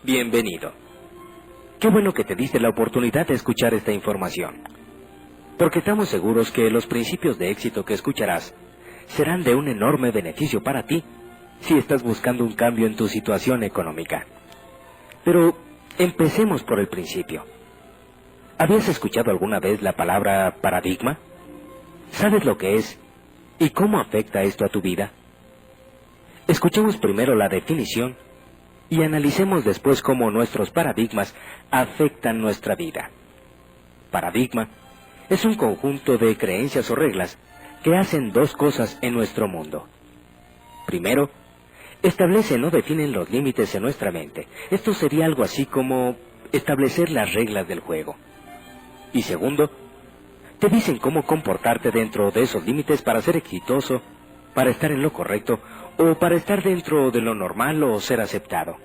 bienvenido. Qué bueno que te diste la oportunidad de escuchar esta información, porque estamos seguros que los principios de éxito que escucharás serán de un enorme beneficio para ti si estás buscando un cambio en tu situación económica. Pero empecemos por el principio. ¿Habías escuchado alguna vez la palabra paradigma? ¿Sabes lo que es y cómo afecta esto a tu vida? Escuchemos primero la definición y analicemos después cómo nuestros paradigmas afectan nuestra vida. Paradigma es un conjunto de creencias o reglas que hacen dos cosas en nuestro mundo. Primero, establecen o definen los límites en nuestra mente. Esto sería algo así como establecer las reglas del juego. Y segundo, te dicen cómo comportarte dentro de esos límites para ser exitoso, para estar en lo correcto, o para estar dentro de lo normal o ser aceptado.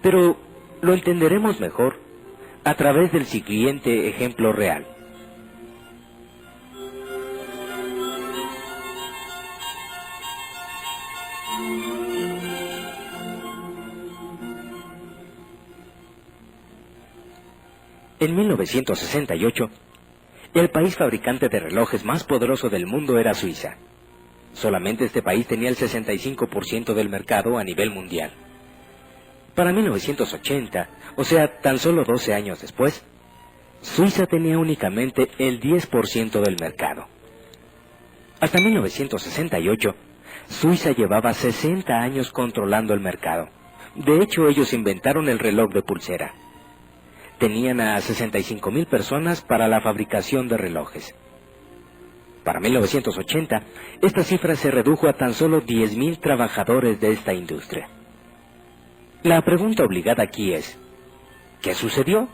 Pero lo entenderemos mejor a través del siguiente ejemplo real. En 1968, el país fabricante de relojes más poderoso del mundo era Suiza. Solamente este país tenía el 65% del mercado a nivel mundial. Para 1980, o sea, tan solo 12 años después, Suiza tenía únicamente el 10% del mercado. Hasta 1968, Suiza llevaba 60 años controlando el mercado. De hecho, ellos inventaron el reloj de pulsera. Tenían a 65,000 personas para la fabricación de relojes. Para 1980, esta cifra se redujo a tan solo 10,000 trabajadores de esta industria. La pregunta obligada aquí es, ¿qué sucedió?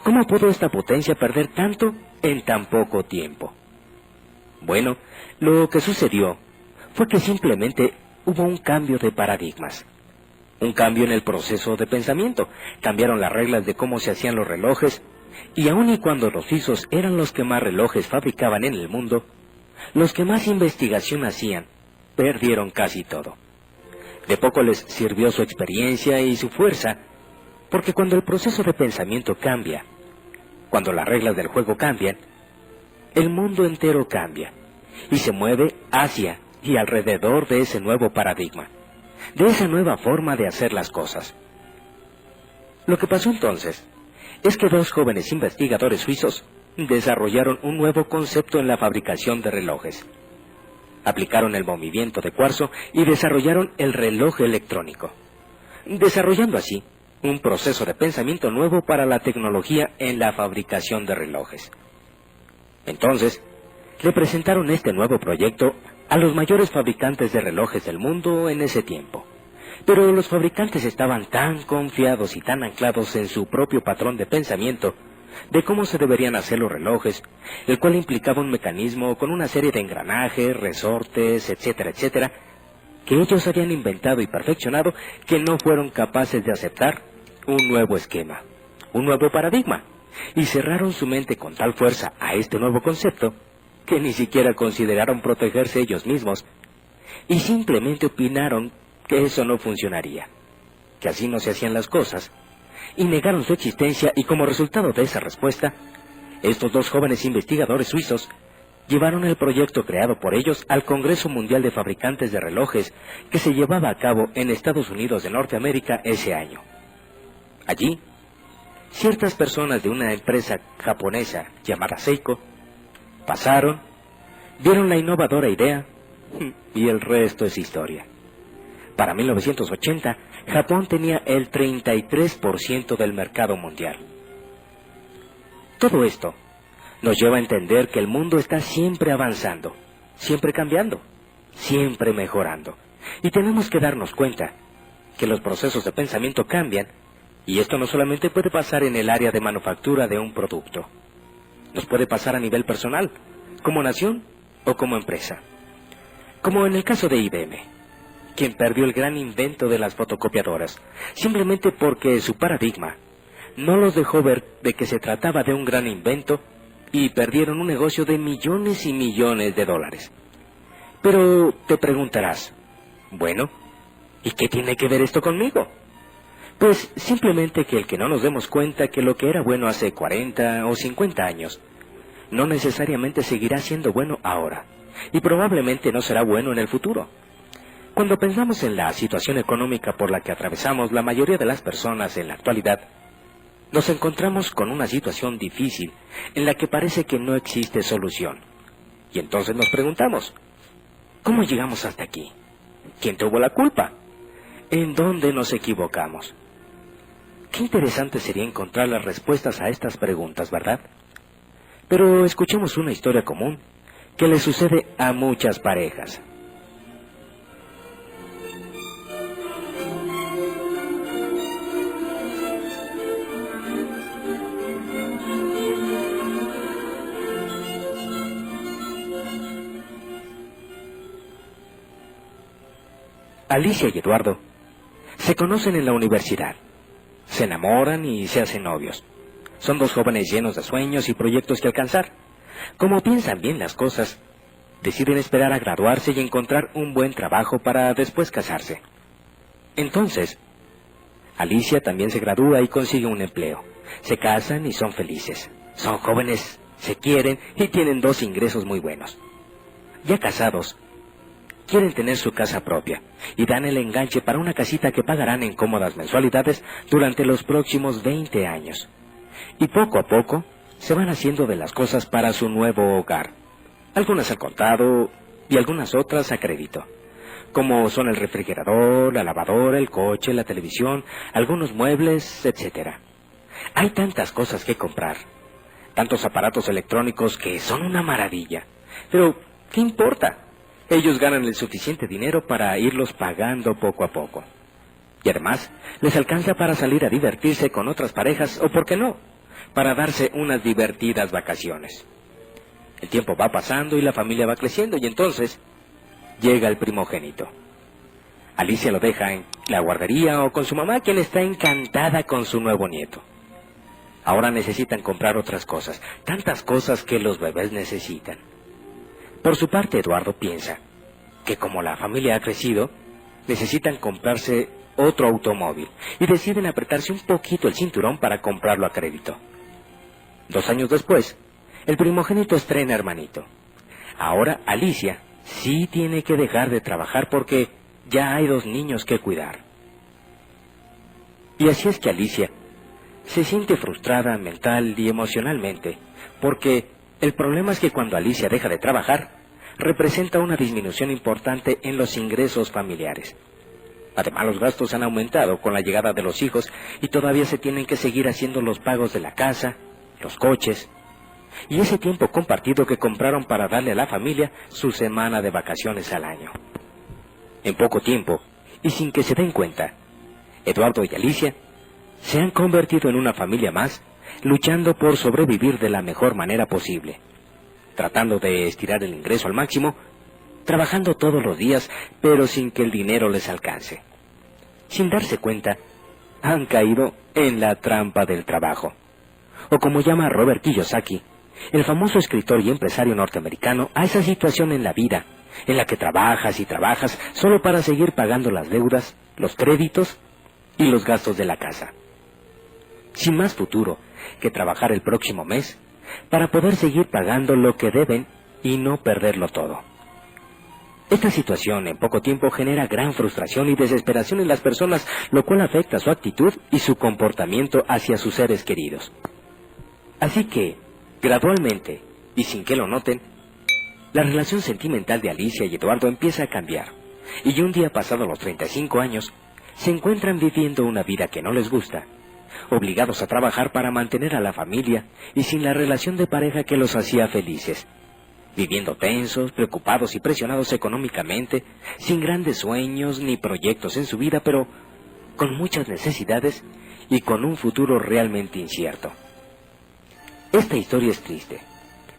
¿Cómo pudo esta potencia perder tanto en tan poco tiempo? Bueno, lo que sucedió fue que simplemente hubo un cambio de paradigmas. Un cambio en el proceso de pensamiento. Cambiaron las reglas de cómo se hacían los relojes, y aun y cuando los suizos eran los que más relojes fabricaban en el mundo, los que más investigación hacían, perdieron casi todo. De poco les sirvió su experiencia y su fuerza, porque cuando el proceso de pensamiento cambia, cuando las reglas del juego cambian, el mundo entero cambia, y se mueve hacia y alrededor de ese nuevo paradigma, de esa nueva forma de hacer las cosas. Lo que pasó entonces es que dos jóvenes investigadores suizos desarrollaron un nuevo concepto en la fabricación de relojes. Aplicaron el movimiento de cuarzo y desarrollaron el reloj electrónico, desarrollando así un proceso de pensamiento nuevo para la tecnología en la fabricación de relojes. Entonces, le presentaron este nuevo proyecto a los mayores fabricantes de relojes del mundo en ese tiempo. Pero los fabricantes estaban tan confiados y tan anclados en su propio patrón de pensamiento de cómo se deberían hacer los relojes, el cual implicaba un mecanismo con una serie de engranajes, resortes, etcétera, etcétera, que ellos habían inventado y perfeccionado, que no fueron capaces de aceptar un nuevo esquema, un nuevo paradigma, y cerraron su mente con tal fuerza a este nuevo concepto que ni siquiera consideraron protegerse ellos mismos, y simplemente opinaron que eso no funcionaría, que así no se hacían las cosas, y negaron su existencia, y como resultado de esa respuesta, estos dos jóvenes investigadores suizos llevaron el proyecto creado por ellos al Congreso Mundial de Fabricantes de Relojes, que se llevaba a cabo en Estados Unidos de Norteamérica ese año. Allí, ciertas personas de una empresa japonesa llamada Seiko pasaron, vieron la innovadora idea, y el resto es historia. Para 1980, Japón tenía el 33% del mercado mundial. Todo esto nos lleva a entender que el mundo está siempre avanzando, siempre cambiando, siempre mejorando. Y tenemos que darnos cuenta que los procesos de pensamiento cambian, y esto no solamente puede pasar en el área de manufactura de un producto. Nos puede pasar a nivel personal, como nación o como empresa. Como en el caso de IBM, quien perdió el gran invento de las fotocopiadoras, simplemente porque su paradigma no los dejó ver de que se trataba de un gran invento, y perdieron un negocio de millones y millones de dólares. Pero te preguntarás, bueno, ¿y qué tiene que ver esto conmigo? Pues simplemente que el que no nos demos cuenta que lo que era bueno hace 40 o 50 años no necesariamente seguirá siendo bueno ahora, y probablemente no será bueno en el futuro. Cuando pensamos en la situación económica por la que atravesamos la mayoría de las personas en la actualidad, nos encontramos con una situación difícil en la que parece que no existe solución. Y entonces nos preguntamos, ¿cómo llegamos hasta aquí? ¿Quién tuvo la culpa? ¿En dónde nos equivocamos? Qué interesante sería encontrar las respuestas a estas preguntas, ¿verdad? Pero escuchemos una historia común que le sucede a muchas parejas. Alicia y Eduardo se conocen en la universidad, se enamoran y se hacen novios. Son dos jóvenes llenos de sueños y proyectos que alcanzar. Como piensan bien las cosas, deciden esperar a graduarse y encontrar un buen trabajo para después casarse. Entonces, Alicia también se gradúa y consigue un empleo. Se casan y son felices. Son jóvenes, se quieren y tienen dos ingresos muy buenos. Ya casados, quieren tener su casa propia y dan el enganche para una casita que pagarán en cómodas mensualidades durante los próximos 20 años. Y poco a poco se van haciendo de las cosas para su nuevo hogar. Algunas al contado y algunas otras a crédito, como son el refrigerador, la lavadora, el coche, la televisión, algunos muebles, etc. Hay tantas cosas que comprar, tantos aparatos electrónicos que son una maravilla. Pero, ¿qué importa? Ellos ganan el suficiente dinero para irlos pagando poco a poco. Y además, les alcanza para salir a divertirse con otras parejas, o por qué no, para darse unas divertidas vacaciones. El tiempo va pasando y la familia va creciendo, y entonces llega el primogénito. Alicia lo deja en la guardería o con su mamá, quien está encantada con su nuevo nieto. Ahora necesitan comprar otras cosas, tantas cosas que los bebés necesitan. Por su parte, Eduardo piensa que como la familia ha crecido, necesitan comprarse otro automóvil y deciden apretarse un poquito el cinturón para comprarlo a crédito. 2 años después, el primogénito estrena hermanito. Ahora Alicia sí tiene que dejar de trabajar porque ya hay 2 niños que cuidar. Y así es que Alicia se siente frustrada mental y emocionalmente, porque el problema es que cuando Alicia deja de trabajar, representa una disminución importante en los ingresos familiares. Además, los gastos han aumentado con la llegada de los hijos y todavía se tienen que seguir haciendo los pagos de la casa, los coches y ese tiempo compartido que compraron para darle a la familia su semana de vacaciones al año. En poco tiempo, y sin que se den cuenta, Eduardo y Alicia se han convertido en una familia más, luchando por sobrevivir de la mejor manera posible, tratando de estirar el ingreso al máximo, trabajando todos los días, pero sin que el dinero les alcance. Sin darse cuenta, han caído en la trampa del trabajo. O como llama Robert Kiyosaki, el famoso escritor y empresario norteamericano, a esa situación en la vida, en la que trabajas y trabajas solo para seguir pagando las deudas, los créditos y los gastos de la casa. Sin más futuro que trabajar el próximo mes para poder seguir pagando lo que deben y no perderlo todo. Esta situación en poco tiempo genera gran frustración y desesperación en las personas, lo cual afecta su actitud y su comportamiento hacia sus seres queridos. Así que, gradualmente, y sin que lo noten, la relación sentimental de Alicia y Eduardo empieza a cambiar, y un día pasados los 35 años, se encuentran viviendo una vida que no les gusta, obligados a trabajar para mantener a la familia y sin la relación de pareja que los hacía felices, viviendo tensos, preocupados y presionados económicamente, sin grandes sueños ni proyectos en su vida, pero con muchas necesidades y con un futuro realmente incierto. Esta historia es triste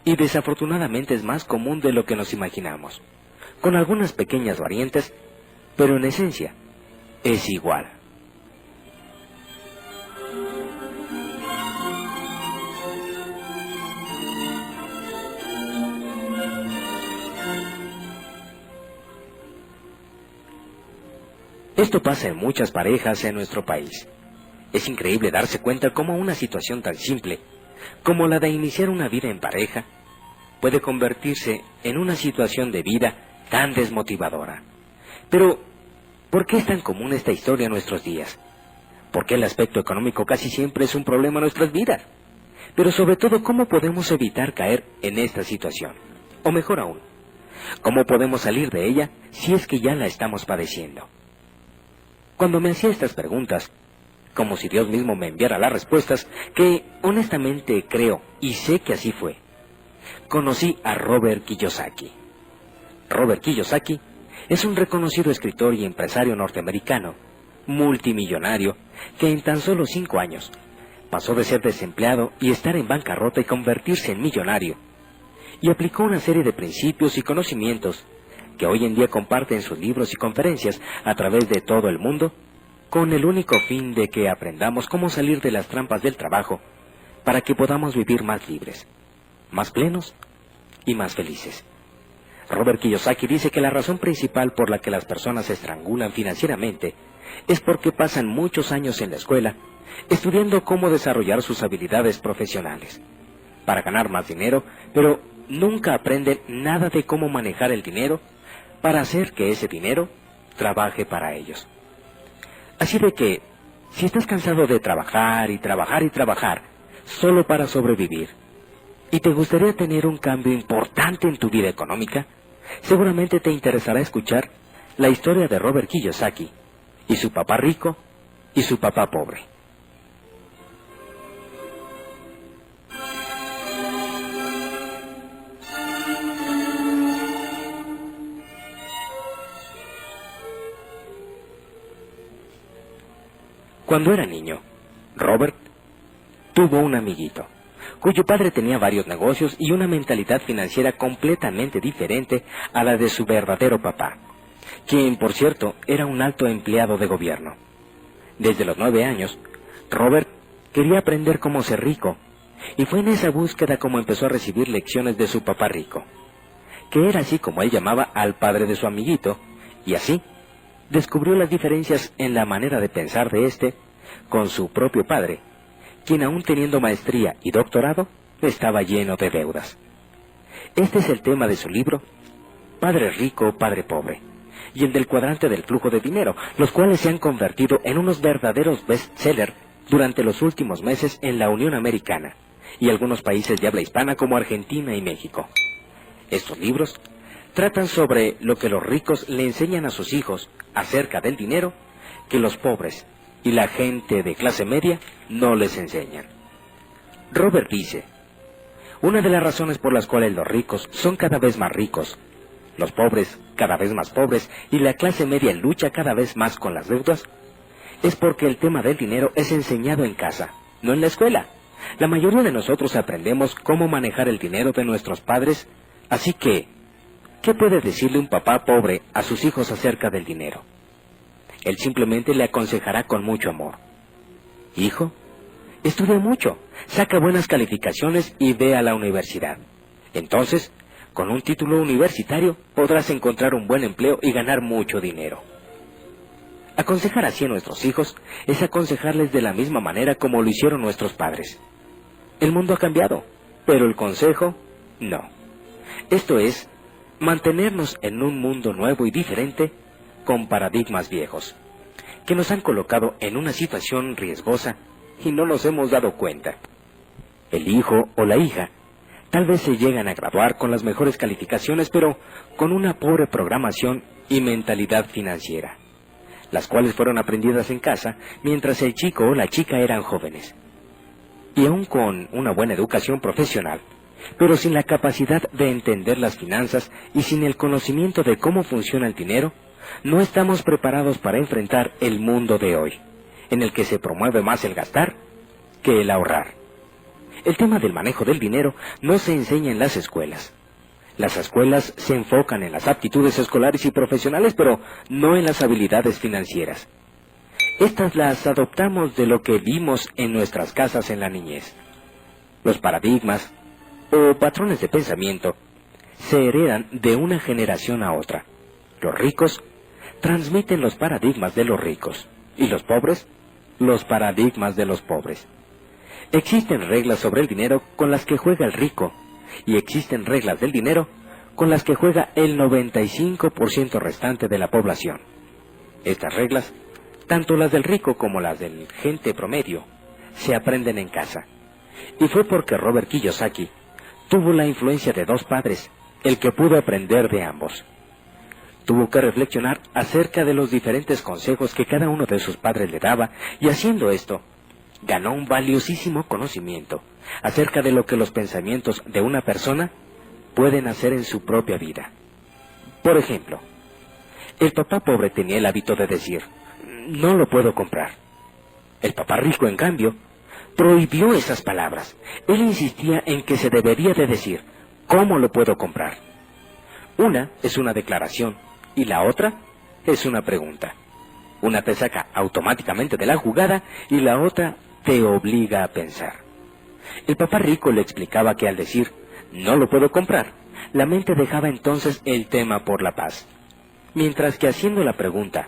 y desafortunadamente es más común de lo que nos imaginamos, con algunas pequeñas variantes, pero en esencia es igual. Esto pasa en muchas parejas en nuestro país. Es increíble darse cuenta cómo una situación tan simple como la de iniciar una vida en pareja puede convertirse en una situación de vida tan desmotivadora. Pero, ¿por qué es tan común esta historia en nuestros días? ¿Por qué el aspecto económico casi siempre es un problema en nuestras vidas? Pero sobre todo, ¿cómo podemos evitar caer en esta situación? O mejor aún, ¿cómo podemos salir de ella si es que ya la estamos padeciendo? Cuando me hacía estas preguntas, como si Dios mismo me enviara las respuestas, que honestamente creo y sé que así fue, conocí a Robert Kiyosaki. Robert Kiyosaki es un reconocido escritor y empresario norteamericano, multimillonario, que en tan solo 5 años pasó de ser desempleado y estar en bancarrota y convertirse en millonario, y aplicó una serie de principios y conocimientos que hoy en día comparte en sus libros y conferencias a través de todo el mundo, con el único fin de que aprendamos cómo salir de las trampas del trabajo para que podamos vivir más libres, más plenos y más felices. Robert Kiyosaki dice que la razón principal por la que las personas se estrangulan financieramente es porque pasan muchos años en la escuela estudiando cómo desarrollar sus habilidades profesionales para ganar más dinero, pero nunca aprenden nada de cómo manejar el dinero para hacer que ese dinero trabaje para ellos. Así de que, si estás cansado de trabajar y trabajar y trabajar solo para sobrevivir, y te gustaría tener un cambio importante en tu vida económica, seguramente te interesará escuchar la historia de Robert Kiyosaki y su papá rico y su papá pobre. Cuando era niño, Robert tuvo un amiguito, cuyo padre tenía varios negocios y una mentalidad financiera completamente diferente a la de su verdadero papá, quien, por cierto, era un alto empleado de gobierno. Desde los 9 años, Robert quería aprender cómo ser rico, y fue en esa búsqueda como empezó a recibir lecciones de su papá rico, que era así como él llamaba al padre de su amiguito, y así descubrió las diferencias en la manera de pensar de éste con su propio padre, quien aún teniendo maestría y doctorado, estaba lleno de deudas. Este es el tema de su libro, Padre Rico, Padre Pobre, y el del cuadrante del flujo de dinero, los cuales se han convertido en unos verdaderos bestsellers durante los últimos meses en la Unión Americana y algunos países de habla hispana como Argentina y México. Estos libros tratan sobre lo que los ricos le enseñan a sus hijos acerca del dinero que los pobres y la gente de clase media no les enseñan. Robert dice, una de las razones por las cuales los ricos son cada vez más ricos, los pobres cada vez más pobres y la clase media lucha cada vez más con las deudas, es porque el tema del dinero es enseñado en casa, no en la escuela. La mayoría de nosotros aprendemos cómo manejar el dinero de nuestros padres, así que, ¿qué puede decirle un papá pobre a sus hijos acerca del dinero? Él simplemente le aconsejará con mucho amor. Hijo, estudia mucho, saca buenas calificaciones y ve a la universidad. Entonces, con un título universitario podrás encontrar un buen empleo y ganar mucho dinero. Aconsejar así a nuestros hijos es aconsejarles de la misma manera como lo hicieron nuestros padres. El mundo ha cambiado, pero el consejo, no. Esto es, mantenernos en un mundo nuevo y diferente con paradigmas viejos, que nos han colocado en una situación riesgosa y no nos hemos dado cuenta. El hijo o la hija tal vez se llegan a graduar con las mejores calificaciones, pero con una pobre programación y mentalidad financiera, las cuales fueron aprendidas en casa mientras el chico o la chica eran jóvenes. Y aún con una buena educación profesional, pero sin la capacidad de entender las finanzas y sin el conocimiento de cómo funciona el dinero, no estamos preparados para enfrentar el mundo de hoy, en el que se promueve más el gastar que el ahorrar. El tema del manejo del dinero no se enseña en las escuelas. Las escuelas se enfocan en las aptitudes escolares y profesionales, pero no en las habilidades financieras. Estas las adoptamos de lo que vimos en nuestras casas en la niñez. Los paradigmas o patrones de pensamiento se heredan de una generación a otra. Los ricos transmiten los paradigmas de los ricos y los pobres los paradigmas de los pobres. Existen reglas sobre el dinero con las que juega el rico, y existen reglas del dinero con las que juega el 95% restante de la población. Estas reglas, tanto las del rico como las del gente promedio, se aprenden en casa. Y fue porque Robert Kiyosaki tuvo la influencia de dos padres, el que pudo aprender de ambos. Tuvo que reflexionar acerca de los diferentes consejos que cada uno de sus padres le daba, y haciendo esto, ganó un valiosísimo conocimiento acerca de lo que los pensamientos de una persona pueden hacer en su propia vida. Por ejemplo, el papá pobre tenía el hábito de decir, no lo puedo comprar. El papá rico, en cambio, prohibió esas palabras. Él insistía en que se debería de decir, ¿cómo lo puedo comprar? Una es una declaración y la otra es una pregunta. Una te saca automáticamente de la jugada y la otra te obliga a pensar. El papá rico le explicaba que al decir, no lo puedo comprar, la mente dejaba entonces el tema por la paz. Mientras que haciendo la pregunta,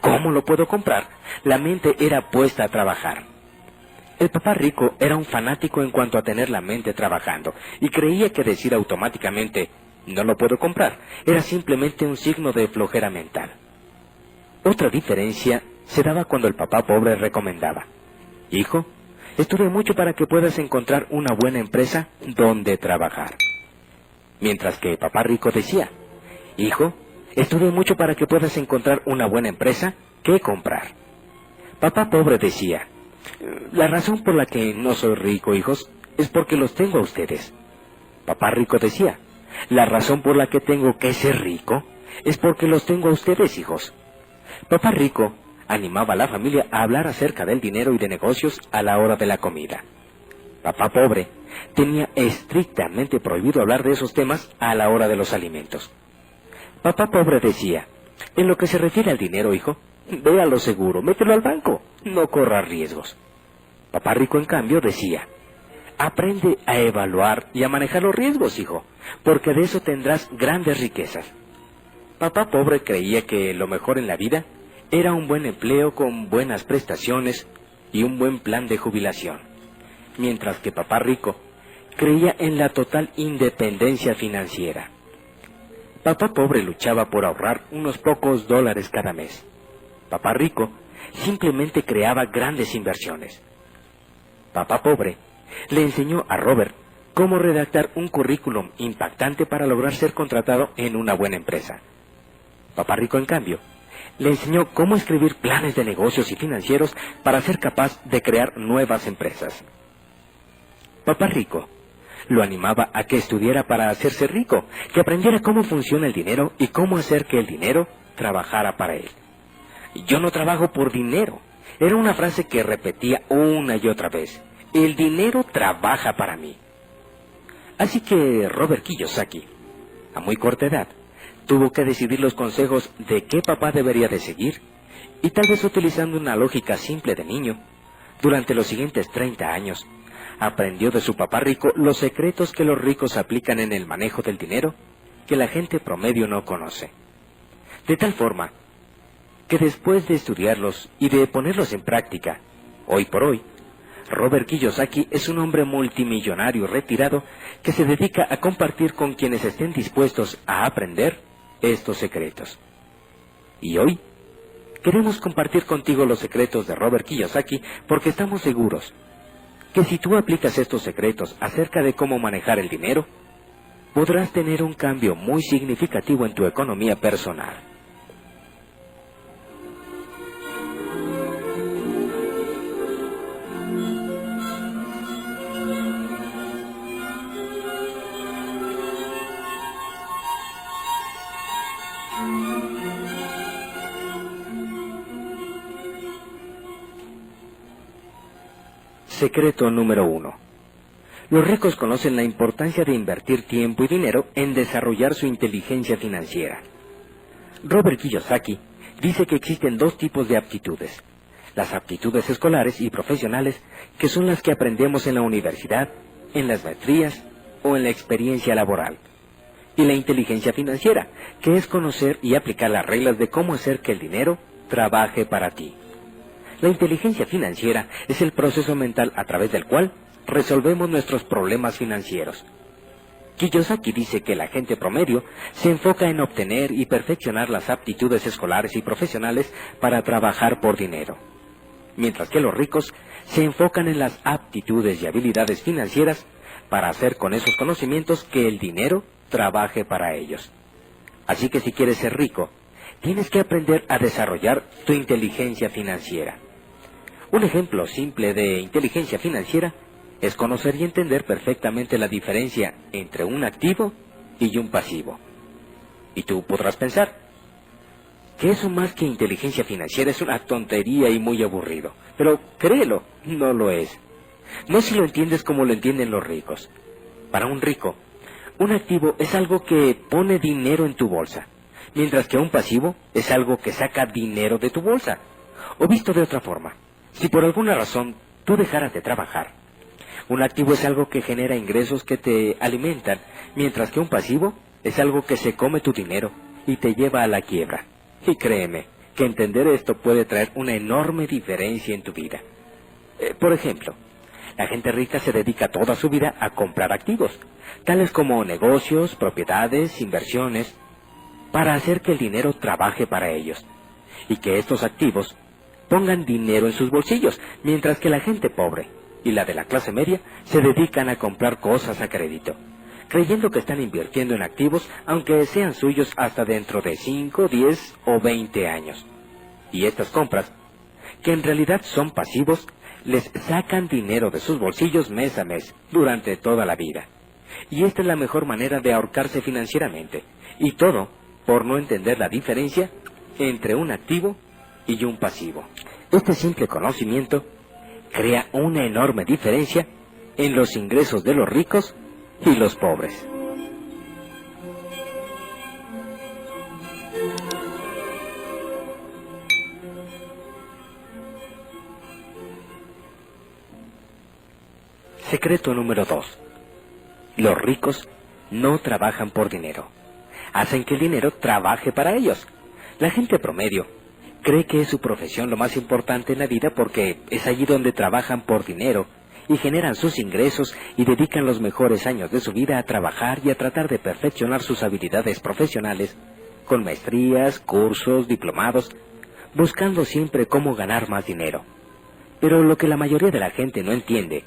¿cómo lo puedo comprar?, la mente era puesta a trabajar. El papá rico era un fanático en cuanto a tener la mente trabajando, y creía que decir automáticamente, no lo puedo comprar, era simplemente un signo de flojera mental. Otra diferencia se daba cuando el papá pobre recomendaba, hijo, estudia mucho para que puedas encontrar una buena empresa donde trabajar. Mientras que el papá rico decía, hijo, estudia mucho para que puedas encontrar una buena empresa que comprar. Papá pobre decía, la razón por la que no soy rico, hijos, es porque los tengo a ustedes. Papá rico decía, la razón por la que tengo que ser rico es porque los tengo a ustedes, hijos. Papá rico animaba a la familia a hablar acerca del dinero y de negocios a la hora de la comida. Papá pobre tenía estrictamente prohibido hablar de esos temas a la hora de los alimentos. Papá pobre decía, en lo que se refiere al dinero, hijo, ve a lo seguro, mételo al banco, no corras riesgos. Papá rico, en cambio, decía, aprende a evaluar y a manejar los riesgos, hijo, porque de eso tendrás grandes riquezas. Papá pobre creía que lo mejor en la vida era un buen empleo con buenas prestaciones y un buen plan de jubilación, mientras que papá rico creía en la total independencia financiera. Papá pobre luchaba por ahorrar unos pocos dólares cada mes. Papá rico simplemente creaba grandes inversiones. Papá pobre le enseñó a Robert cómo redactar un currículum impactante para lograr ser contratado en una buena empresa. Papá rico, en cambio, le enseñó cómo escribir planes de negocios y financieros para ser capaz de crear nuevas empresas. Papá rico lo animaba a que estudiara para hacerse rico, que aprendiera cómo funciona el dinero y cómo hacer que el dinero trabajara para él. Yo no trabajo por dinero. Era una frase que repetía una y otra vez. El dinero trabaja para mí. Así que Robert Kiyosaki, a muy corta edad, tuvo que decidir los consejos de qué papá debería de seguir, y tal vez utilizando una lógica simple de niño, durante los siguientes 30 años, aprendió de su papá rico los secretos que los ricos aplican en el manejo del dinero que la gente promedio no conoce. De tal forma que después de estudiarlos y de ponerlos en práctica, hoy por hoy, Robert Kiyosaki es un hombre multimillonario retirado que se dedica a compartir con quienes estén dispuestos a aprender estos secretos. Y hoy queremos compartir contigo los secretos de Robert Kiyosaki porque estamos seguros que si tú aplicas estos secretos acerca de cómo manejar el dinero, podrás tener un cambio muy significativo en tu economía personal. Secreto número 1. Los ricos conocen la importancia de invertir tiempo y dinero en desarrollar su inteligencia financiera. Robert Kiyosaki dice que existen dos tipos de aptitudes: las aptitudes escolares y profesionales, que son las que aprendemos en la universidad, en las maestrías o en la experiencia laboral, y la inteligencia financiera, que es conocer y aplicar las reglas de cómo hacer que el dinero trabaje para ti. La inteligencia financiera es el proceso mental a través del cual resolvemos nuestros problemas financieros. Kiyosaki dice que la gente promedio se enfoca en obtener y perfeccionar las aptitudes escolares y profesionales para trabajar por dinero, mientras que los ricos se enfocan en las aptitudes y habilidades financieras para hacer con esos conocimientos que el dinero trabaje para ellos. Así que si quieres ser rico, tienes que aprender a desarrollar tu inteligencia financiera. Un ejemplo simple de inteligencia financiera es conocer y entender perfectamente la diferencia entre un activo y un pasivo. Y tú podrás pensar que eso más que inteligencia financiera es una tontería y muy aburrido. Pero créelo, no lo es. No si lo entiendes como lo entienden los ricos. Para un rico, un activo es algo que pone dinero en tu bolsa, mientras que un pasivo es algo que saca dinero de tu bolsa. O visto de otra forma, si por alguna razón tú dejaras de trabajar, un activo es algo que genera ingresos que te alimentan, mientras que un pasivo es algo que se come tu dinero y te lleva a la quiebra. Y créeme, que entender esto puede traer una enorme diferencia en tu vida. Por ejemplo, la gente rica se dedica toda su vida a comprar activos, tales como negocios, propiedades, inversiones, para hacer que el dinero trabaje para ellos, y que estos activos pongan dinero en sus bolsillos, mientras que la gente pobre y la de la clase media se dedican a comprar cosas a crédito, creyendo que están invirtiendo en activos aunque sean suyos hasta dentro de 5, 10 o 20 años. Y estas compras, que en realidad son pasivos, les sacan dinero de sus bolsillos mes a mes, durante toda la vida. Y esta es la mejor manera de ahorcarse financieramente, y todo por no entender la diferencia entre un activo y un pasivo. Este simple conocimiento crea una enorme diferencia en los ingresos de los ricos y los pobres. Secreto número 2. Los ricos no trabajan por dinero. Hacen que el dinero trabaje para ellos. La gente promedio cree que es su profesión lo más importante en la vida porque es allí donde trabajan por dinero y generan sus ingresos y dedican los mejores años de su vida a trabajar y a tratar de perfeccionar sus habilidades profesionales con maestrías, cursos, diplomados, buscando siempre cómo ganar más dinero. Pero lo que la mayoría de la gente no entiende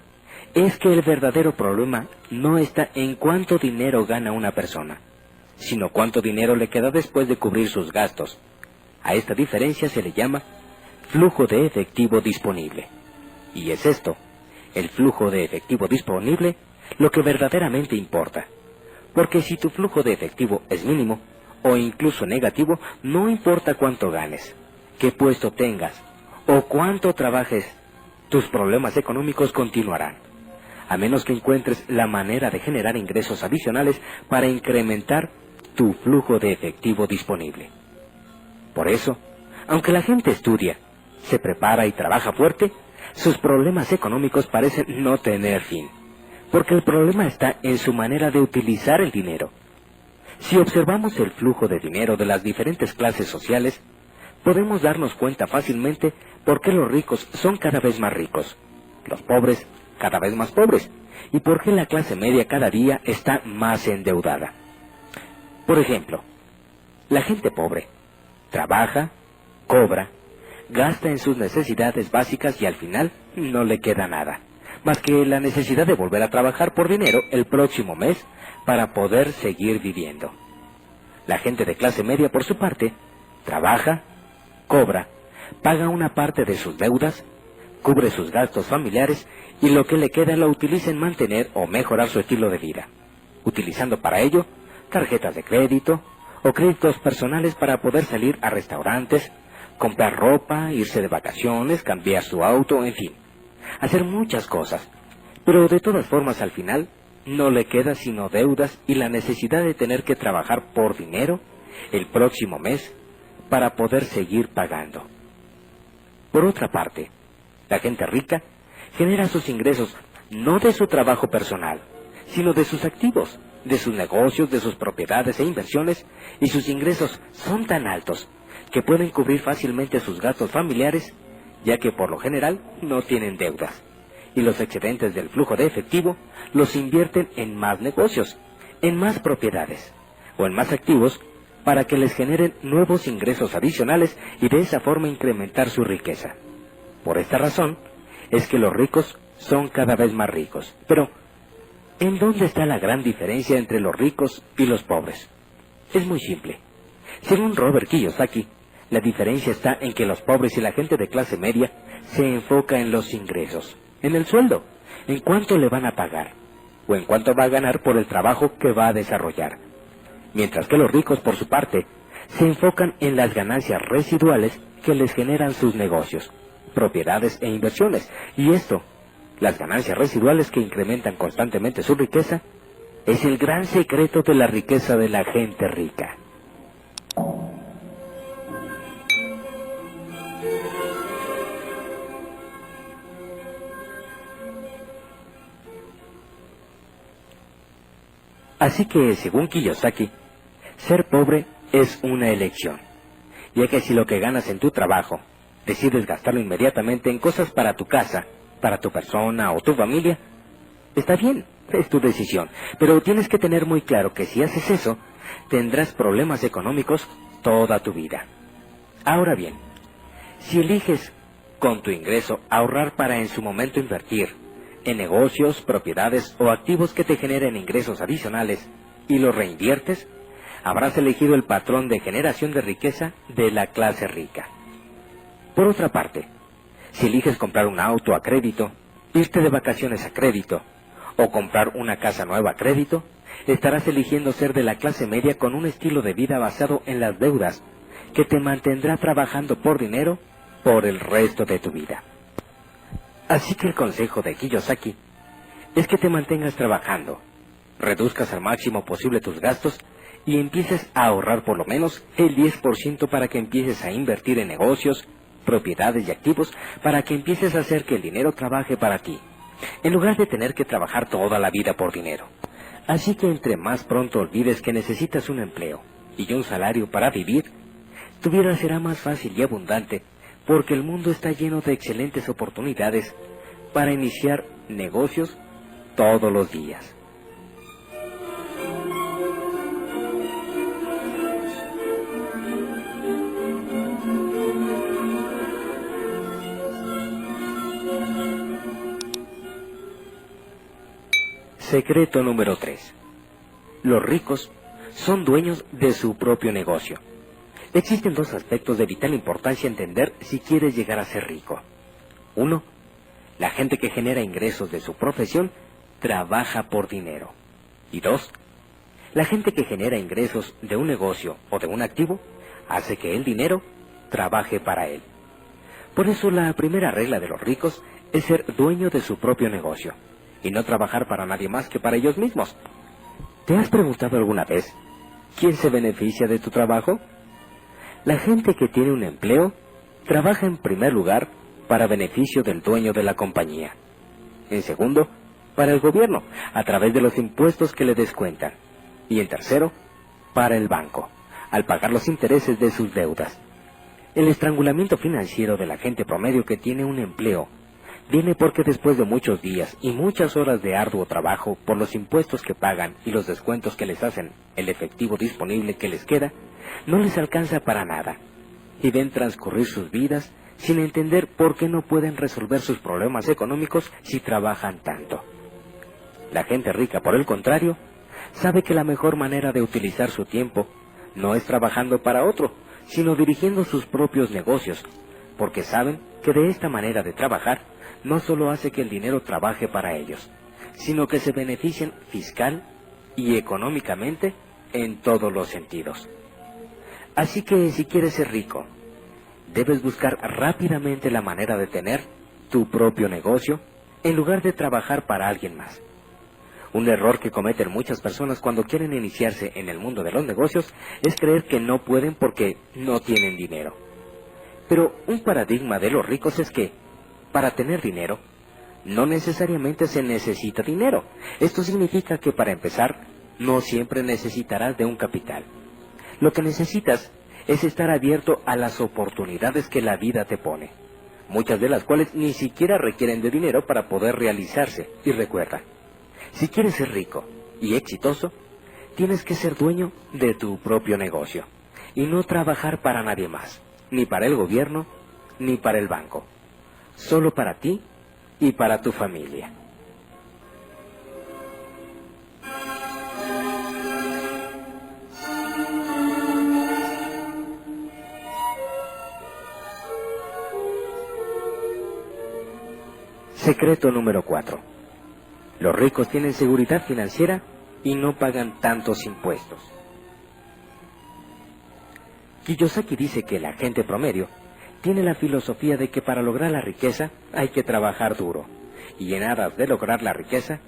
es que el verdadero problema no está en cuánto dinero gana una persona, sino cuánto dinero le queda después de cubrir sus gastos. A esta diferencia se le llama flujo de efectivo disponible. Y es esto, el flujo de efectivo disponible, lo que verdaderamente importa. Porque si tu flujo de efectivo es mínimo, o incluso negativo, no importa cuánto ganes, qué puesto tengas, o cuánto trabajes, tus problemas económicos continuarán, a menos que encuentres la manera de generar ingresos adicionales para incrementar tu flujo de efectivo disponible. Por eso, aunque la gente estudia, se prepara y trabaja fuerte, sus problemas económicos parecen no tener fin, porque el problema está en su manera de utilizar el dinero. Si observamos el flujo de dinero de las diferentes clases sociales, podemos darnos cuenta fácilmente por qué los ricos son cada vez más ricos, los pobres cada vez más pobres, y por qué la clase media cada día está más endeudada. Por ejemplo, la gente pobre trabaja, cobra, gasta en sus necesidades básicas y al final no le queda nada, más que la necesidad de volver a trabajar por dinero el próximo mes para poder seguir viviendo. La gente de clase media, por su parte, trabaja, cobra, paga una parte de sus deudas, cubre sus gastos familiares y lo que le queda lo utiliza en mantener o mejorar su estilo de vida, utilizando para ello tarjetas de crédito o créditos personales para poder salir a restaurantes, comprar ropa, irse de vacaciones, cambiar su auto, en fin, hacer muchas cosas. Pero de todas formas al final no le queda sino deudas y la necesidad de tener que trabajar por dinero el próximo mes para poder seguir pagando. Por otra parte, la gente rica genera sus ingresos no de su trabajo personal, sino de sus activos, de sus negocios, de sus propiedades e inversiones, y sus ingresos son tan altos que pueden cubrir fácilmente sus gastos familiares ya que por lo general no tienen deudas, y los excedentes del flujo de efectivo los invierten en más negocios, en más propiedades o en más activos para que les generen nuevos ingresos adicionales y de esa forma incrementar su riqueza. Por esta razón es que los ricos son cada vez más ricos. Pero, ¿en dónde está la gran diferencia entre los ricos y los pobres? Es muy simple. Según Robert Kiyosaki, la diferencia está en que los pobres y la gente de clase media se enfoca en los ingresos, en el sueldo, en cuánto le van a pagar, o en cuánto va a ganar por el trabajo que va a desarrollar. Mientras que los ricos, por su parte, se enfocan en las ganancias residuales que les generan sus negocios, propiedades e inversiones. Y esto, las ganancias residuales que incrementan constantemente su riqueza, es el gran secreto de la riqueza de la gente rica. Así que, según Kiyosaki, ser pobre es una elección, ya que si lo que ganas en tu trabajo decides gastarlo inmediatamente en cosas para tu casa, para tu persona o tu familia, está bien, es tu decisión, pero tienes que tener muy claro que si haces eso, tendrás problemas económicos toda tu vida. Ahora bien, si eliges con tu ingreso ahorrar para en su momento invertir en negocios, propiedades o activos que te generen ingresos adicionales y los reinviertes, habrás elegido el patrón de generación de riqueza de la clase rica. Por otra parte, si eliges comprar un auto a crédito, irte de vacaciones a crédito o comprar una casa nueva a crédito, estarás eligiendo ser de la clase media con un estilo de vida basado en las deudas que te mantendrá trabajando por dinero por el resto de tu vida. Así que el consejo de Kiyosaki es que te mantengas trabajando, reduzcas al máximo posible tus gastos y empieces a ahorrar por lo menos el 10% para que empieces a invertir en negocios, propiedades y activos, para que empieces a hacer que el dinero trabaje para ti, en lugar de tener que trabajar toda la vida por dinero. Así que entre más pronto olvides que necesitas un empleo y un salario para vivir, tu vida será más fácil y abundante, porque el mundo está lleno de excelentes oportunidades para iniciar negocios todos los días. Secreto número 3. Los ricos son dueños de su propio negocio. Existen dos aspectos de vital importancia a entender si quieres llegar a ser rico. 1. La gente que genera ingresos de su profesión trabaja por dinero. Y 2. La gente que genera ingresos de un negocio o de un activo hace que el dinero trabaje para él. Por eso la primera regla de los ricos es ser dueño de su propio negocio y no trabajar para nadie más que para ellos mismos. ¿Te has preguntado alguna vez quién se beneficia de tu trabajo? La gente que tiene un empleo trabaja en primer lugar para beneficio del dueño de la compañía. En segundo, para el gobierno, a través de los impuestos que le descuentan. Y en tercero, para el banco, al pagar los intereses de sus deudas. El estrangulamiento financiero de la gente promedio que tiene un empleo viene porque después de muchos días y muchas horas de arduo trabajo por los impuestos que pagan y los descuentos que les hacen, el efectivo disponible que les queda, no les alcanza para nada, y ven transcurrir sus vidas sin entender por qué no pueden resolver sus problemas económicos si trabajan tanto. La gente rica, por el contrario, sabe que la mejor manera de utilizar su tiempo no es trabajando para otro, sino dirigiendo sus propios negocios, porque saben que de esta manera de trabajar no solo hace que el dinero trabaje para ellos, sino que se beneficien fiscal y económicamente en todos los sentidos. Así que si quieres ser rico, debes buscar rápidamente la manera de tener tu propio negocio en lugar de trabajar para alguien más. Un error que cometen muchas personas cuando quieren iniciarse en el mundo de los negocios es creer que no pueden porque no tienen dinero. Pero un paradigma de los ricos es que, para tener dinero, no necesariamente se necesita dinero. Esto significa que para empezar, no siempre necesitarás de un capital. Lo que necesitas es estar abierto a las oportunidades que la vida te pone. muchas de las cuales ni siquiera requieren de dinero para poder realizarse. Y recuerda, si quieres ser rico y exitoso, tienes que ser dueño de tu propio negocio y no trabajar para nadie más, ni para el gobierno, ni para el banco, solo para ti y para tu familia. Secreto número 4. Los ricos tienen seguridad financiera y no pagan tantos impuestos. Kiyosaki dice que la gente promedio tiene la filosofía de que para lograr la riqueza hay que trabajar duro, y en aras de lograr la riqueza,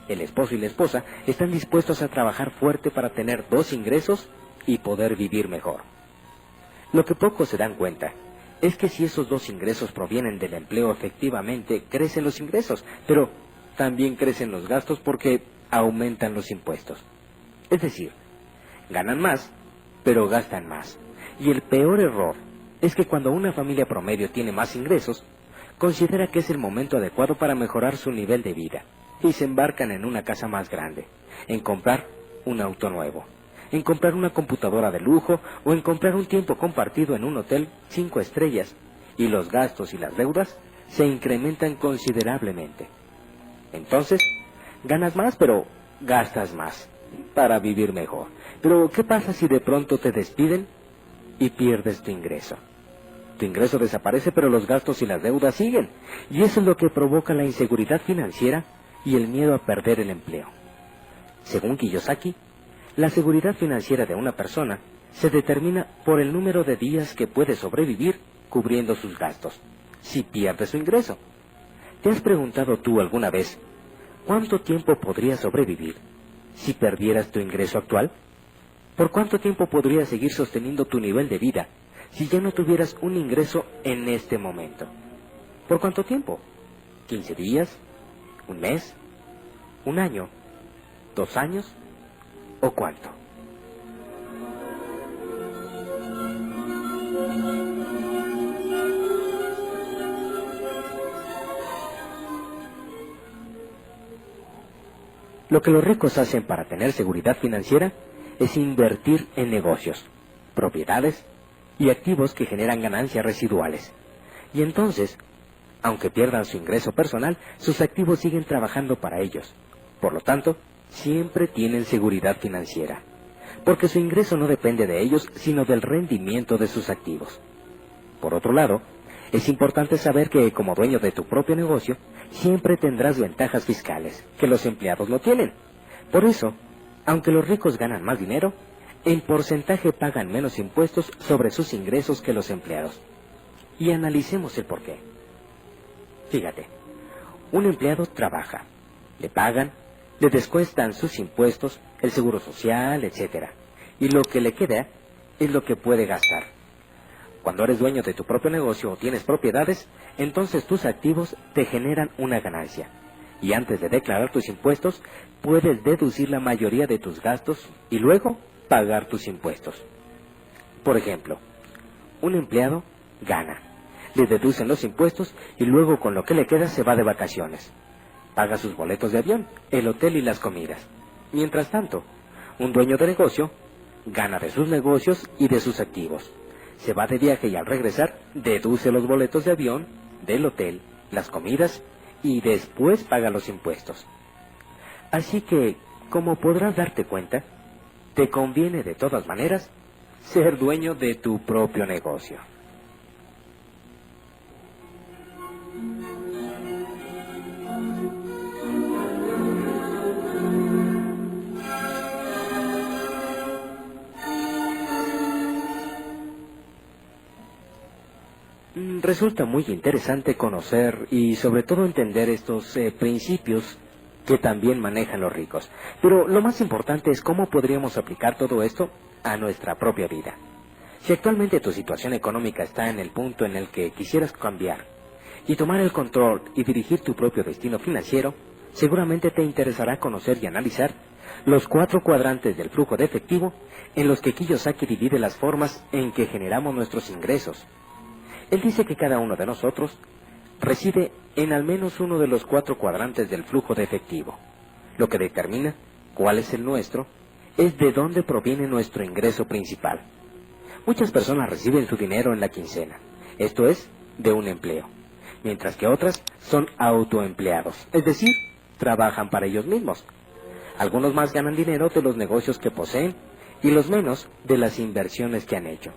el esposo y la esposa están dispuestos a trabajar fuerte para tener 2 ingresos y poder vivir mejor. Lo que pocos se dan cuenta es que si esos 2 ingresos provienen del empleo, efectivamente crecen los ingresos, pero también crecen los gastos porque aumentan los impuestos. Es decir, ganan más, pero gastan más. Y el peor error es que cuando una familia promedio tiene más ingresos, considera que es el momento adecuado para mejorar su nivel de vida, y se embarcan en una casa más grande, en comprar un auto nuevo, en comprar una computadora de lujo o en comprar un tiempo compartido en un hotel 5 estrellas, y los gastos y las deudas se incrementan considerablemente. Entonces, ganas más, pero gastas más para vivir mejor. Pero, ¿qué pasa si de pronto te despiden y pierdes tu ingreso? Tu ingreso desaparece, pero los gastos y las deudas siguen, y eso es lo que provoca la inseguridad financiera y el miedo a perder el empleo. Según Kiyosaki, la seguridad financiera de una persona se determina por el número de días que puede sobrevivir cubriendo sus gastos, si pierde su ingreso. ¿Te has preguntado tú alguna vez cuánto tiempo podrías sobrevivir si perdieras tu ingreso actual? ¿Por cuánto tiempo podrías seguir sosteniendo tu nivel de vida si ya no tuvieras un ingreso en este momento? ¿Por cuánto tiempo? ¿15 días? ¿Un mes? ¿Un año? ¿2 años? ¿O cuánto? Lo que los ricos hacen para tener seguridad financiera es invertir en negocios, propiedades y activos que generan ganancias residuales. Y entonces, aunque pierdan su ingreso personal, sus activos siguen trabajando para ellos. Por lo tanto, siempre tienen seguridad financiera, porque su ingreso no depende de ellos, sino del rendimiento de sus activos. Por otro lado, es importante saber que como dueño de tu propio negocio, siempre tendrás ventajas fiscales que los empleados no tienen. Por eso, aunque los ricos ganan más dinero, en porcentaje pagan menos impuestos sobre sus ingresos que los empleados. Y analicemos el porqué. Fíjate, un empleado trabaja, le pagan, le descuentan sus impuestos, el seguro social, etc. Y lo que le queda es lo que puede gastar. Cuando eres dueño de tu propio negocio o tienes propiedades, entonces tus activos te generan una ganancia. Y antes de declarar tus impuestos, puedes deducir la mayoría de tus gastos y luego pagar tus impuestos. Por ejemplo, un empleado gana, le deducen los impuestos y luego con lo que le queda se va de vacaciones. Paga sus boletos de avión, el hotel y las comidas. Mientras tanto, un dueño de negocio gana de sus negocios y de sus activos. Se va de viaje y al regresar deduce los boletos de avión, del hotel, las comidas y después paga los impuestos. Así que, como podrás darte cuenta, te conviene de todas maneras ser dueño de tu propio negocio. Resulta muy interesante conocer y sobre todo entender estos principios que también manejan los ricos. Pero lo más importante es cómo podríamos aplicar todo esto a nuestra propia vida. Si actualmente tu situación económica está en el punto en el que quisieras cambiar y tomar el control y dirigir tu propio destino financiero, seguramente te interesará conocer y analizar los 4 cuadrantes del flujo de efectivo en los que Kiyosaki divide las formas en que generamos nuestros ingresos. Él dice que cada uno de nosotros reside en al menos uno de los 4 cuadrantes del flujo de efectivo. Lo que determina cuál es el nuestro es de dónde proviene nuestro ingreso principal. Muchas personas reciben su dinero en la quincena, esto es, de un empleo, mientras que otras son autoempleados, es decir, trabajan para ellos mismos. Algunos más ganan dinero de los negocios que poseen y los menos de las inversiones que han hecho.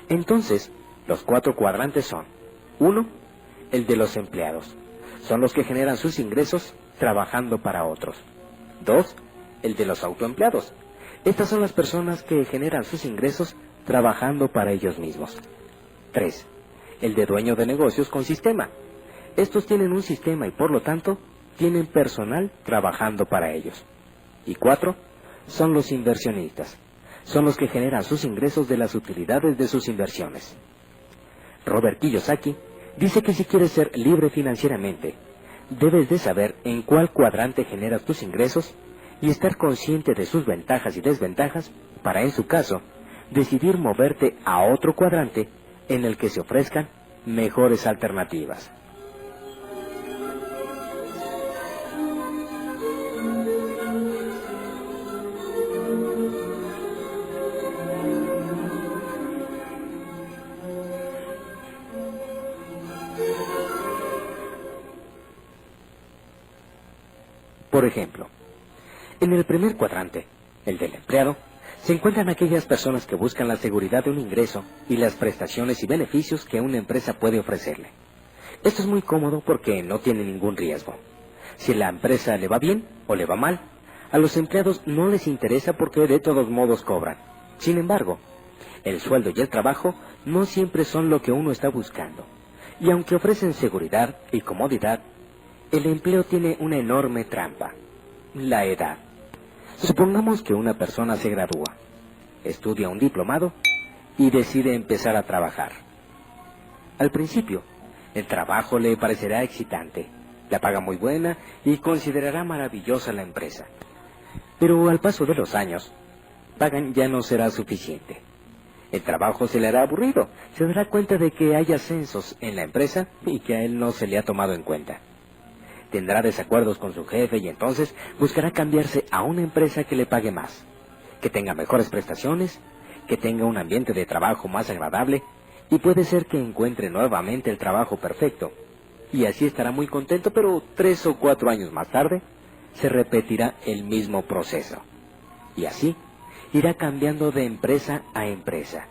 Entonces, los 4 cuadrantes son: 1. El de los empleados. Son los que generan sus ingresos trabajando para otros. 2. El de los autoempleados. Estas son las personas que generan sus ingresos trabajando para ellos mismos. 3. El de dueño de negocios con sistema. Estos tienen un sistema y por lo tanto tienen personal trabajando para ellos. Y 4. Son los inversionistas. Son los que generan sus ingresos de las utilidades de sus inversiones. Robert Kiyosaki dice que si quieres ser libre financieramente, debes de saber en cuál cuadrante generas tus ingresos y estar consciente de sus ventajas y desventajas para, en su caso, decidir moverte a otro cuadrante en el que se ofrezcan mejores alternativas. Por ejemplo, en el primer cuadrante, el del empleado, se encuentran aquellas personas que buscan la seguridad de un ingreso y las prestaciones y beneficios que una empresa puede ofrecerle. Esto es muy cómodo porque no tiene ningún riesgo. Si la empresa le va bien o le va mal, a los empleados no les interesa porque de todos modos cobran. Sin embargo, el sueldo y el trabajo no siempre son lo que uno está buscando. Y aunque ofrecen seguridad y comodidad, el empleo tiene una enorme trampa: la edad. Supongamos que una persona se gradúa, estudia un diplomado y decide empezar a trabajar. Al principio, el trabajo le parecerá excitante, la paga muy buena y considerará maravillosa la empresa. Pero al paso de los años, pagan ya no será suficiente. El trabajo se le hará aburrido, se dará cuenta de que hay ascensos en la empresa y que a él no se le ha tomado en cuenta. Tendrá desacuerdos con su jefe y entonces buscará cambiarse a una empresa que le pague más, que tenga mejores prestaciones, que tenga un ambiente de trabajo más agradable y puede ser que encuentre nuevamente el trabajo perfecto. Y así estará muy contento, pero 3 o 4 años más tarde se repetirá el mismo proceso. Y así irá cambiando de empresa a empresa,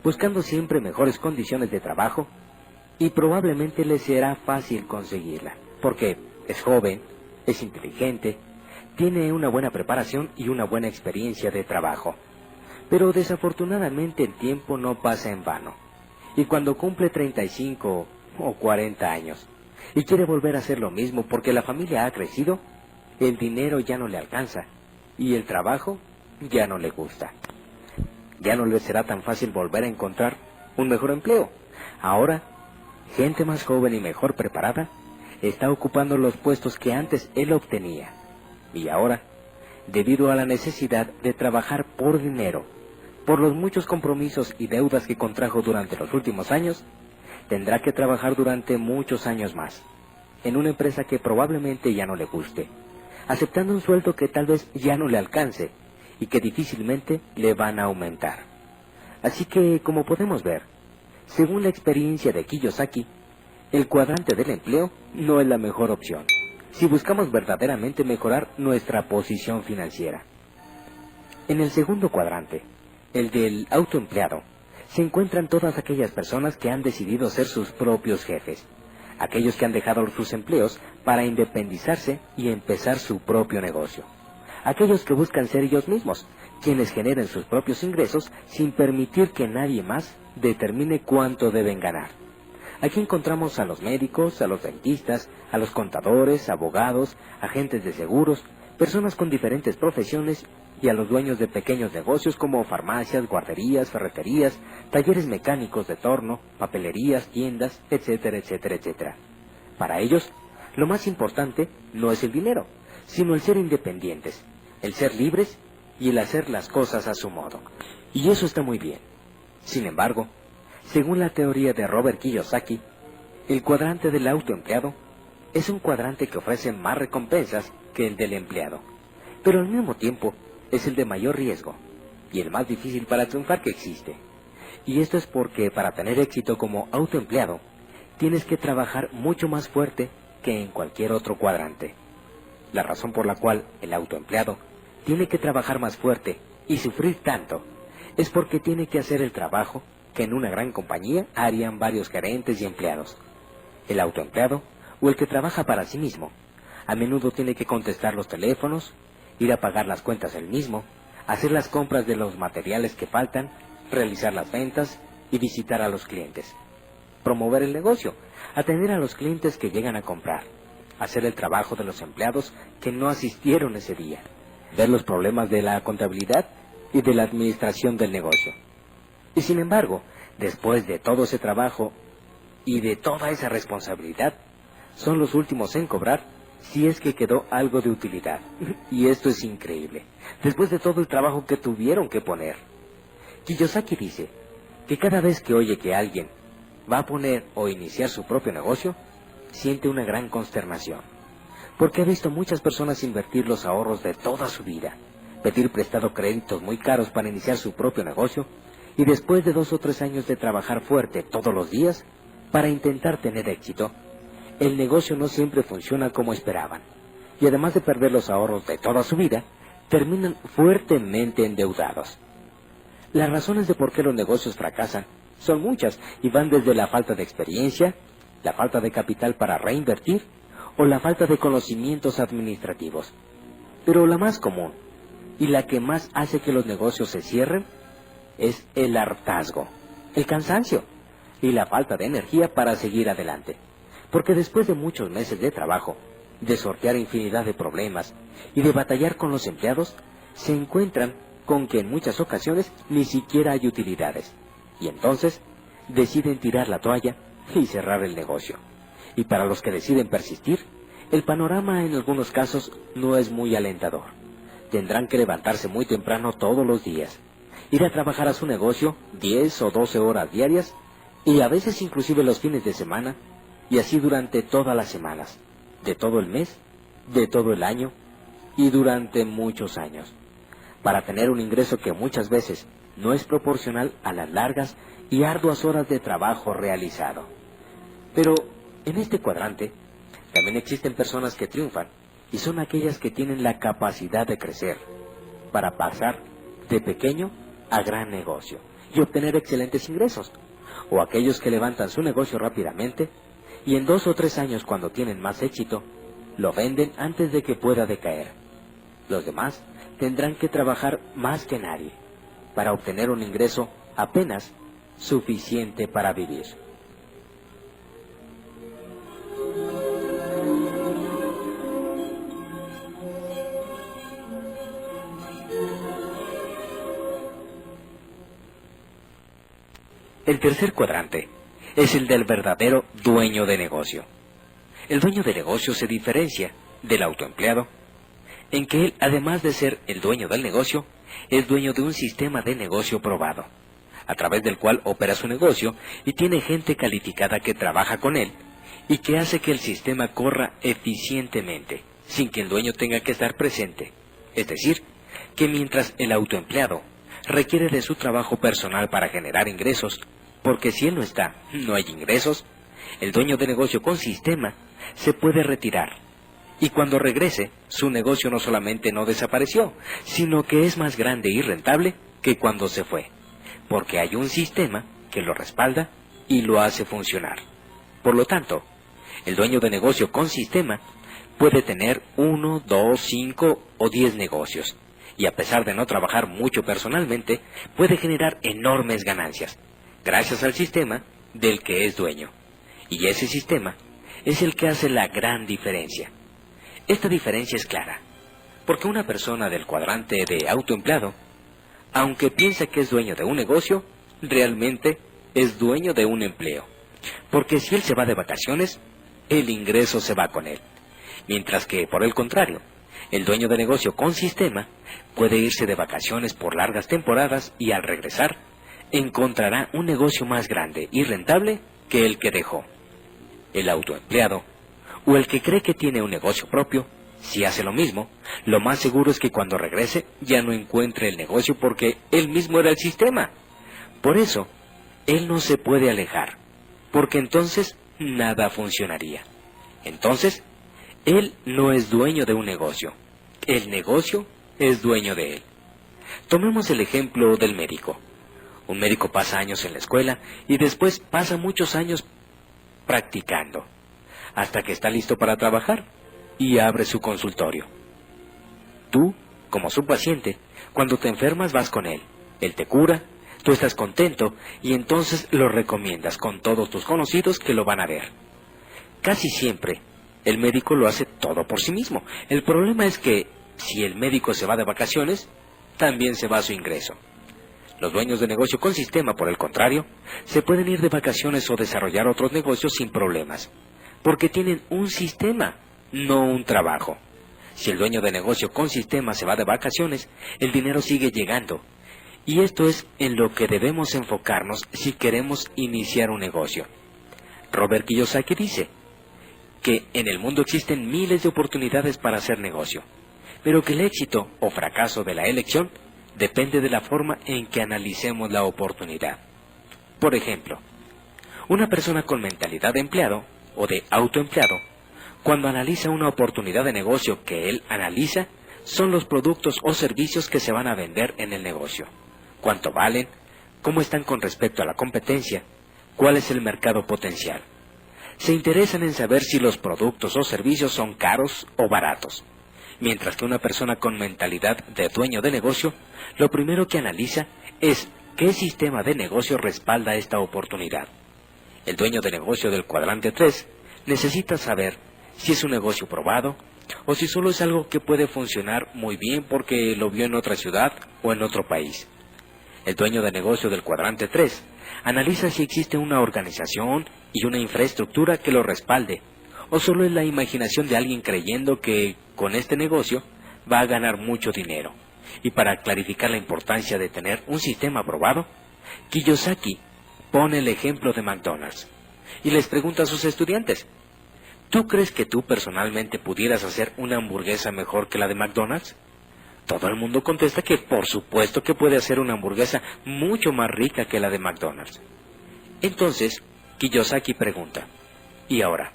buscando siempre mejores condiciones de trabajo y probablemente le será fácil conseguirla, porque es joven, es inteligente, tiene una buena preparación y una buena experiencia de trabajo. Pero desafortunadamente el tiempo no pasa en vano. Y cuando cumple 35 o 40 años y quiere volver a hacer lo mismo porque la familia ha crecido, el dinero ya no le alcanza y el trabajo ya no le gusta. Ya no le será tan fácil volver a encontrar un mejor empleo. Ahora, gente más joven y mejor preparada está ocupando los puestos que antes él obtenía. Y ahora, debido a la necesidad de trabajar por dinero, por los muchos compromisos y deudas que contrajo durante los últimos años, tendrá que trabajar durante muchos años más, en una empresa que probablemente ya no le guste, aceptando un sueldo que tal vez ya no le alcance y que difícilmente le van a aumentar. Así que, como podemos ver, según la experiencia de Kiyosaki, el cuadrante del empleo no es la mejor opción, si buscamos verdaderamente mejorar nuestra posición financiera. En el segundo cuadrante, el del autoempleado, se encuentran todas aquellas personas que han decidido ser sus propios jefes, aquellos que han dejado sus empleos para independizarse y empezar su propio negocio, aquellos que buscan ser ellos mismos, quienes generen sus propios ingresos sin permitir que nadie más determine cuánto deben ganar. Aquí encontramos a los médicos, a los dentistas, a los contadores, abogados, agentes de seguros, personas con diferentes profesiones y a los dueños de pequeños negocios como farmacias, guarderías, ferreterías, talleres mecánicos de torno, papelerías, tiendas, etcétera, etcétera, etcétera. Para ellos, lo más importante no es el dinero, sino el ser independientes, el ser libres y el hacer las cosas a su modo. Y eso está muy bien. Sin embargo, según la teoría de Robert Kiyosaki, El cuadrante del autoempleado es un cuadrante que ofrece más recompensas que el del empleado, pero al mismo tiempo es el de mayor riesgo y el más difícil para triunfar que existe. Y esto es porque para tener éxito como autoempleado, tienes que trabajar mucho más fuerte que en cualquier otro cuadrante. La razón por la cual el autoempleado tiene que trabajar más fuerte y sufrir tanto es porque tiene que hacer el trabajo que en una gran compañía harían varios gerentes y empleados. El autoempleado, o el que trabaja para sí mismo, a menudo tiene que contestar los teléfonos, ir a pagar las cuentas él mismo, hacer las compras de los materiales que faltan, realizar las ventas y visitar a los clientes. Promover el negocio, atender a los clientes que llegan a comprar, hacer el trabajo de los empleados que no asistieron ese día, ver los problemas de la contabilidad y de la administración del negocio. Y sin embargo, después de todo ese trabajo y de toda esa responsabilidad, son los últimos en cobrar si es que quedó algo de utilidad. Y esto es increíble, después de todo el trabajo que tuvieron que poner. Kiyosaki dice que cada vez que oye que alguien va a poner o iniciar su propio negocio, siente una gran consternación, porque ha visto muchas personas invertir los ahorros de toda su vida, pedir prestado créditos muy caros para iniciar su propio negocio, y después de 2 o 3 años de trabajar fuerte todos los días para intentar tener éxito, el negocio no siempre funciona como esperaban, y además de perder los ahorros de toda su vida, terminan fuertemente endeudados. Las razones de por qué los negocios fracasan son muchas y van desde la falta de experiencia, la falta de capital para reinvertir o la falta de conocimientos administrativos. Pero la más común y la que más hace que los negocios se cierren es el hartazgo, el cansancio y la falta de energía para seguir adelante. Porque después de muchos meses de trabajo, de sortear infinidad de problemas y de batallar con los empleados, se encuentran con que en muchas ocasiones ni siquiera hay utilidades. Y entonces deciden tirar la toalla y cerrar el negocio. Y para los que deciden persistir, el panorama en algunos casos no es muy alentador. Tendrán que levantarse muy temprano todos los días, ir a trabajar a su negocio 10 o 12 horas diarias y a veces inclusive los fines de semana, y así durante todas las semanas, de todo el mes, de todo el año y durante muchos años, para tener un ingreso que muchas veces no es proporcional a las largas y arduas horas de trabajo realizado. Pero en este cuadrante también existen personas que triunfan y son aquellas que tienen la capacidad de crecer para pasar de pequeño a gran negocio y obtener excelentes ingresos, o aquellos que levantan su negocio rápidamente y en 2 o 3 años, cuando tienen más éxito, lo venden antes de que pueda decaer. Los demás tendrán que trabajar más que nadie para obtener un ingreso apenas suficiente para vivir. El tercer cuadrante es el del verdadero dueño de negocio. El dueño de negocio se diferencia del autoempleado en que él, además de ser el dueño del negocio, es dueño de un sistema de negocio probado, a través del cual opera su negocio y tiene gente calificada que trabaja con él y que hace que el sistema corra eficientemente, sin que el dueño tenga que estar presente. Es decir, que mientras el autoempleado requiere de su trabajo personal para generar ingresos, porque si él no está, no hay ingresos, el dueño de negocio con sistema se puede retirar. Y cuando regrese, su negocio no solamente no desapareció, sino que es más grande y rentable que cuando se fue, porque hay un sistema que lo respalda y lo hace funcionar. Por lo tanto, el dueño de negocio con sistema puede tener 1, 2, 5 o 10 negocios, y a pesar de no trabajar mucho personalmente, puede generar enormes ganancias, gracias al sistema del que es dueño. Y ese sistema es el que hace la gran diferencia. Esta diferencia es clara, porque una persona del cuadrante de autoempleado, aunque piensa que es dueño de un negocio, realmente es dueño de un empleo. Porque si él se va de vacaciones, el ingreso se va con él. Mientras que, por el contrario, el dueño de negocio con sistema puede irse de vacaciones por largas temporadas y al regresar, encontrará un negocio más grande y rentable que el que dejó. el autoempleado o el que cree que tiene un negocio propio, si hace lo mismo, lo más seguro es que cuando regrese ya no encuentre el negocio porque él mismo era el sistema. Por eso, él no se puede alejar, porque entonces nada funcionaría. Entonces, él no es dueño de un negocio, el negocio es dueño de él. Tomemos el ejemplo del médico. Un médico pasa años en la escuela y después pasa muchos años practicando, hasta que está listo para trabajar y abre su consultorio. Tú, como su paciente, cuando te enfermas vas con él, él te cura, tú estás contento y entonces lo recomiendas con todos tus conocidos que lo van a ver. Casi siempre, el médico lo hace todo por sí mismo. El problema es que, si el médico se va de vacaciones, también se va su ingreso. Los dueños de negocio con sistema, por el contrario, se pueden ir de vacaciones o desarrollar otros negocios sin problemas, porque tienen un sistema, no un trabajo. Si el dueño de negocio con sistema se va de vacaciones, el dinero sigue llegando. Y esto es en lo que debemos enfocarnos si queremos iniciar un negocio. Robert Kiyosaki dice que en el mundo existen miles de oportunidades para hacer negocio, pero que el éxito o fracaso de la elección depende de la forma en que analicemos la oportunidad. Por ejemplo, una persona con mentalidad de empleado o de autoempleado, cuando analiza una oportunidad de negocio que él analiza, son los productos o servicios que se van a vender en el negocio. ¿Cuánto valen? ¿Cómo están con respecto a la competencia? ¿Cuál es el mercado potencial? Se interesan en saber si los productos o servicios son caros o baratos. Mientras que una persona con mentalidad de dueño de negocio, lo primero que analiza es qué sistema de negocio respalda esta oportunidad. El dueño de negocio del cuadrante 3 necesita saber si es un negocio probado o si solo es algo que puede funcionar muy bien porque lo vio en otra ciudad o en otro país. El dueño de negocio del cuadrante 3 analiza si existe una organización y una infraestructura que lo respalde, o solo es la imaginación de alguien creyendo que con este negocio va a ganar mucho dinero. Y para clarificar la importancia de tener un sistema probado, Kiyosaki pone el ejemplo de McDonald's y les pregunta a sus estudiantes: ¿tú crees que tú personalmente pudieras hacer una hamburguesa mejor que la de McDonald's? Todo el mundo contesta que por supuesto que puede hacer una hamburguesa mucho más rica que la de McDonald's. Entonces, Kiyosaki pregunta: ¿y ahora,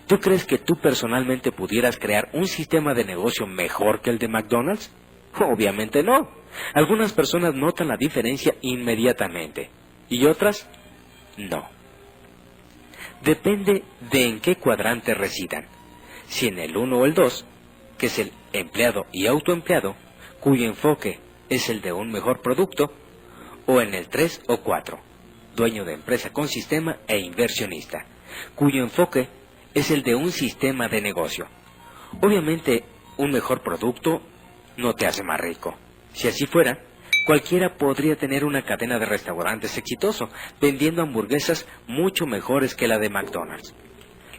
tú crees que tú personalmente pudieras crear un sistema de negocio mejor que el de McDonald's? Obviamente no. Algunas personas notan la diferencia inmediatamente y otras no. Depende de en qué cuadrante residan. Si en el 1 o el 2, que es el empleado y autoempleado, cuyo enfoque es el de un mejor producto, o en el 3 o 4, dueño de empresa con sistema e inversionista, cuyo enfoque es el de un sistema de negocio. Obviamente, un mejor producto no te hace más rico. Si así fuera, cualquiera podría tener una cadena de restaurantes exitoso, vendiendo hamburguesas mucho mejores que la de McDonald's.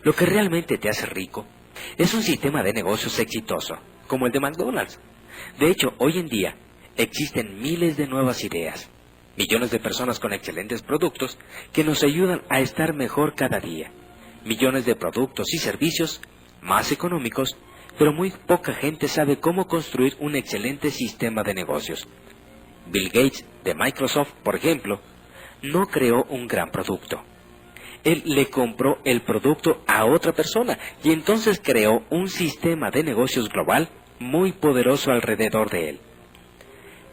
Lo que realmente te hace rico es un sistema de negocios exitoso, como el de McDonald's. De hecho, hoy en día existen miles de nuevas ideas, millones de personas con excelentes productos que nos ayudan a estar mejor cada día, millones de productos y servicios más económicos, pero muy poca gente sabe cómo construir un excelente sistema de negocios. Bill Gates de Microsoft, por ejemplo, no creó un gran producto. Él le compró el producto a otra persona y entonces creó un sistema de negocios global muy poderoso alrededor de él.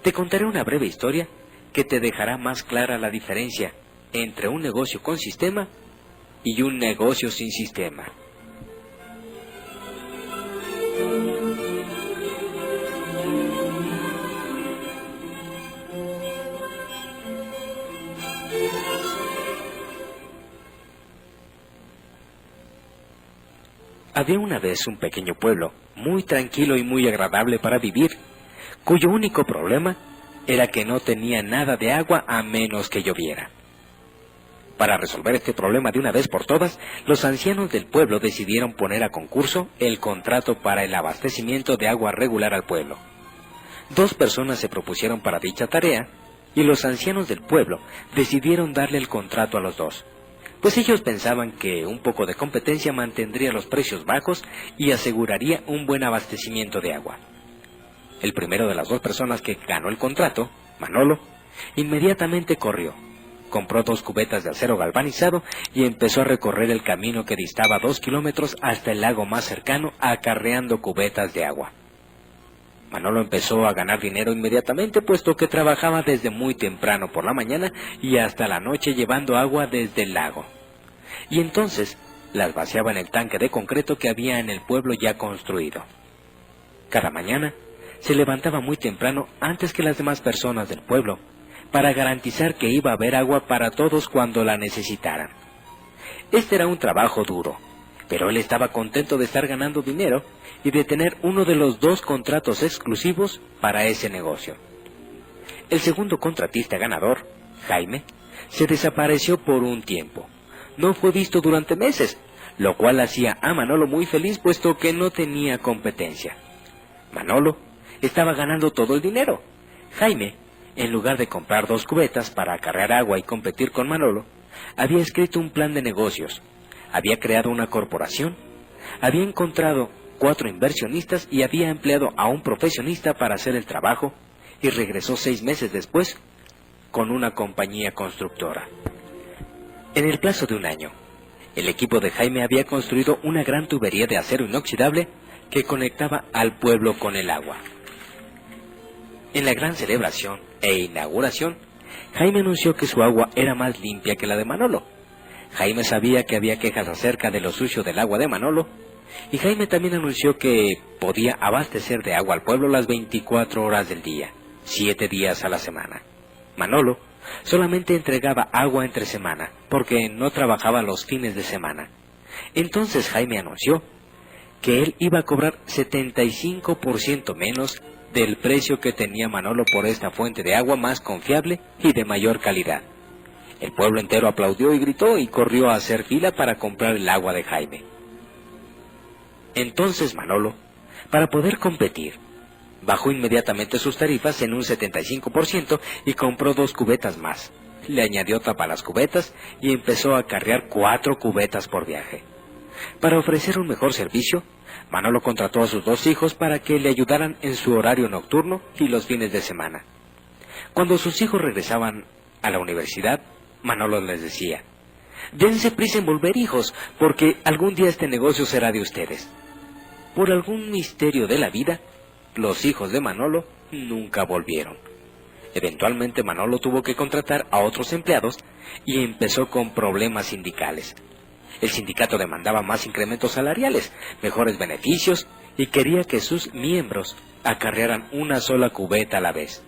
Te contaré una breve historia que te dejará más clara la diferencia entre un negocio con sistema y un negocio sin sistema. Había una vez un pequeño pueblo, muy tranquilo y muy agradable para vivir, cuyo único problema era que no tenía nada de agua a menos que lloviera. Para resolver este problema de una vez por todas, los ancianos del pueblo decidieron poner a concurso el contrato para el abastecimiento de agua regular al pueblo. 2 personas se propusieron para dicha tarea, y los ancianos del pueblo decidieron darle el contrato a los 2, pues ellos pensaban que un poco de competencia mantendría los precios bajos y aseguraría un buen abastecimiento de agua. El primero de las dos personas que ganó el contrato, Manolo, inmediatamente corrió, compró 2 cubetas de acero galvanizado y empezó a recorrer el camino que distaba 2 kilómetros hasta el lago más cercano, acarreando cubetas de agua. Manolo empezó a ganar dinero inmediatamente, puesto que trabajaba desde muy temprano por la mañana y hasta la noche llevando agua desde el lago. Y entonces las vaciaba en el tanque de concreto que había en el pueblo ya construido. Cada mañana se levantaba muy temprano antes que las demás personas del pueblo, para garantizar que iba a haber agua para todos cuando la necesitaran. Este era un trabajo duro, pero él estaba contento de estar ganando dinero y de tener uno de los 2 contratos exclusivos para ese negocio. El segundo contratista ganador, Jaime, se desapareció por un tiempo. No fue visto durante meses, lo cual hacía a Manolo muy feliz, puesto que no tenía competencia. Manolo estaba ganando todo el dinero. Jaime, en lugar de comprar 2 cubetas para acarrear agua y competir con Manolo, había escrito un plan de negocios, había creado una corporación, había encontrado 4 inversionistas y había empleado a un profesionista para hacer el trabajo, y regresó 6 meses después con una compañía constructora. En el plazo de un año, el equipo de Jaime había construido una gran tubería de acero inoxidable que conectaba al pueblo con el agua. En la gran celebración e inauguración, Jaime anunció que su agua era más limpia que la de Manolo. Jaime sabía que había quejas acerca de lo sucio del agua de Manolo, y Jaime también anunció que podía abastecer de agua al pueblo las 24 horas del día, 7 días a la semana. Manolo solamente entregaba agua entre semana, porque no trabajaba los fines de semana. Entonces Jaime anunció que él iba a cobrar 75% menos del precio que tenía Manolo por esta fuente de agua más confiable y de mayor calidad. El pueblo entero aplaudió y gritó y corrió a hacer fila para comprar el agua de Jaime. Entonces Manolo, para poder competir, bajó inmediatamente sus tarifas en un 75% y compró 2 cubetas más. Le añadió tapa a las cubetas y empezó a cargar 4 cubetas por viaje. Para ofrecer un mejor servicio, Manolo contrató a sus 2 hijos para que le ayudaran en su horario nocturno y los fines de semana. Cuando sus hijos regresaban a la universidad, Manolo les decía: «Dense prisa en volver, hijos, porque algún día este negocio será de ustedes». Por algún misterio de la vida, los hijos de Manolo nunca volvieron. Eventualmente Manolo tuvo que contratar a otros empleados y empezó con problemas sindicales. El sindicato demandaba más incrementos salariales, mejores beneficios y quería que sus miembros acarrearan una sola cubeta a la vez.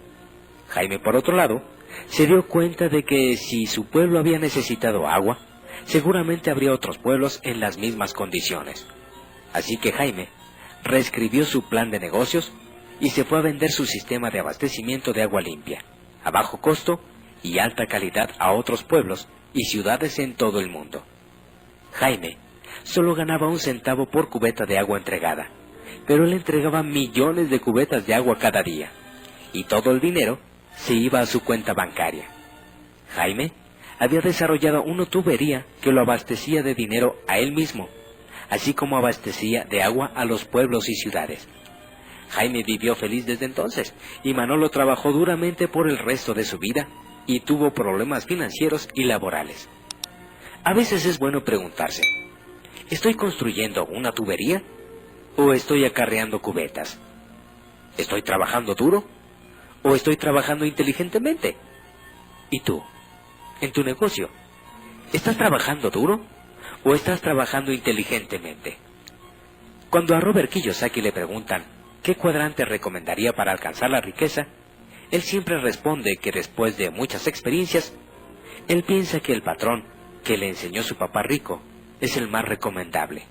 Jaime, por otro lado, se dio cuenta de que si su pueblo había necesitado agua, seguramente habría otros pueblos en las mismas condiciones. Así que Jaime reescribió su plan de negocios y se fue a vender su sistema de abastecimiento de agua limpia, a bajo costo y alta calidad, a otros pueblos y ciudades en todo el mundo. Jaime solo ganaba 1 centavo por cubeta de agua entregada, pero él entregaba millones de cubetas de agua cada día, y todo el dinero se iba a su cuenta bancaria. Jaime había desarrollado una tubería que lo abastecía de dinero a él mismo, así como abastecía de agua a los pueblos y ciudades. Jaime vivió feliz desde entonces, y Manolo trabajó duramente por el resto de su vida y tuvo problemas financieros y laborales. A veces es bueno preguntarse: ¿estoy construyendo una tubería o estoy acarreando cubetas? ¿Estoy trabajando duro o estoy trabajando inteligentemente? ¿Y tú, en tu negocio, estás trabajando duro o estás trabajando inteligentemente? Cuando a Robert Kiyosaki le preguntan qué cuadrante recomendaría para alcanzar la riqueza, él siempre responde que después de muchas experiencias, él piensa que el patrón que le enseñó su papá rico es el más recomendable.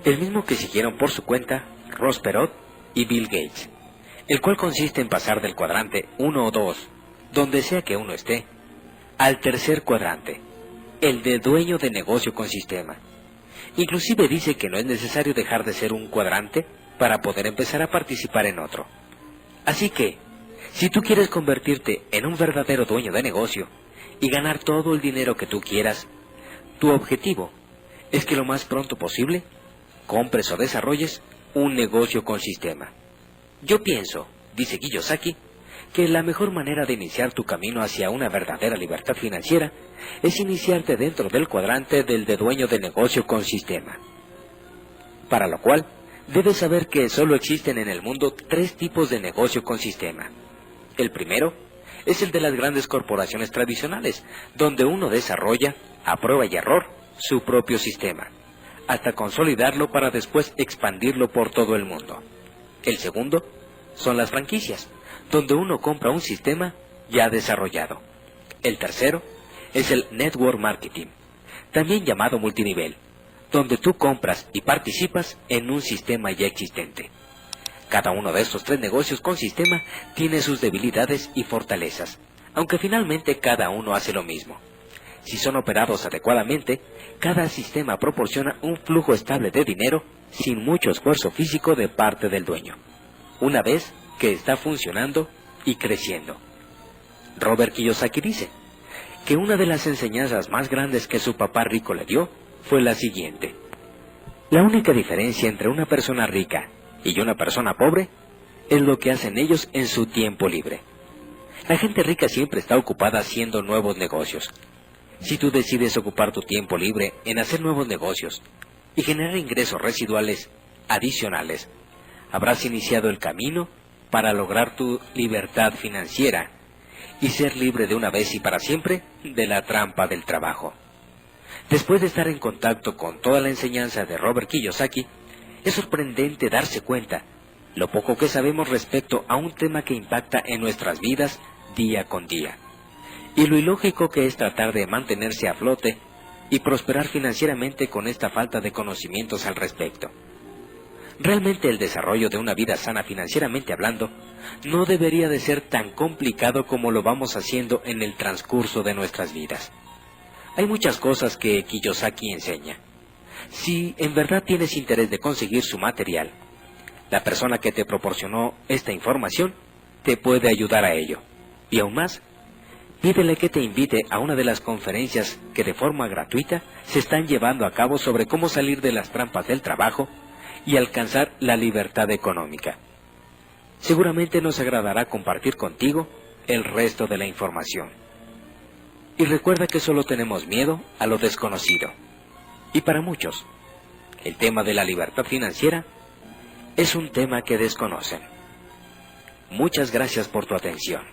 El mismo que siguieron por su cuenta Ross Perot y Bill Gates, el cual consiste en pasar del cuadrante 1 o 2, donde sea que uno esté, al tercer cuadrante, el de dueño de negocio con sistema. Inclusive dice que no es necesario dejar de ser un cuadrante para poder empezar a participar en otro. Así que, si tú quieres convertirte en un verdadero dueño de negocio y ganar todo el dinero que tú quieras, Tu objetivo es que lo más pronto posible compres o desarrolles un negocio con sistema. Yo pienso, dice Kiyosaki, que la mejor manera de iniciar tu camino hacia una verdadera libertad financiera es iniciarte dentro del cuadrante del de dueño de negocio con sistema. Para lo cual, debes saber que solo existen en el mundo 3 tipos de negocio con sistema. El primero es el de las grandes corporaciones tradicionales, donde uno desarrolla, a prueba y error, su propio sistema, hasta consolidarlo para después expandirlo por todo el mundo. El segundo son las franquicias, donde uno compra un sistema ya desarrollado. El tercero es el network marketing, también llamado multinivel, donde tú compras y participas en un sistema ya existente. Cada uno de estos 3 negocios con sistema tiene sus debilidades y fortalezas, aunque finalmente cada uno hace lo mismo. Si son operados adecuadamente, cada sistema proporciona un flujo estable de dinero sin mucho esfuerzo físico de parte del dueño, una vez que está funcionando y creciendo. Robert Kiyosaki dice que una de las enseñanzas más grandes que su papá rico le dio fue la siguiente: la única diferencia entre una persona rica y una persona pobre es lo que hacen ellos en su tiempo libre. La gente rica siempre está ocupada haciendo nuevos negocios. Si tú decides ocupar tu tiempo libre en hacer nuevos negocios y generar ingresos residuales adicionales, habrás iniciado el camino para lograr tu libertad financiera y ser libre de una vez y para siempre de la trampa del trabajo. Después de estar en contacto con toda la enseñanza de Robert Kiyosaki, es sorprendente darse cuenta lo poco que sabemos respecto a un tema que impacta en nuestras vidas día con día, y lo ilógico que es tratar de mantenerse a flote y prosperar financieramente con esta falta de conocimientos al respecto. Realmente el desarrollo de una vida sana financieramente hablando no debería de ser tan complicado como lo vamos haciendo en el transcurso de nuestras vidas. Hay muchas cosas que Kiyosaki enseña. Si en verdad tienes interés de conseguir su material, la persona que te proporcionó esta información te puede ayudar a ello. Y aún más, pídele que te invite a una de las conferencias que de forma gratuita se están llevando a cabo sobre cómo salir de las trampas del trabajo y alcanzar la libertad económica. Seguramente nos agradará compartir contigo el resto de la información. Y recuerda que solo tenemos miedo a lo desconocido. Y para muchos, el tema de la libertad financiera es un tema que desconocen. Muchas gracias por tu atención.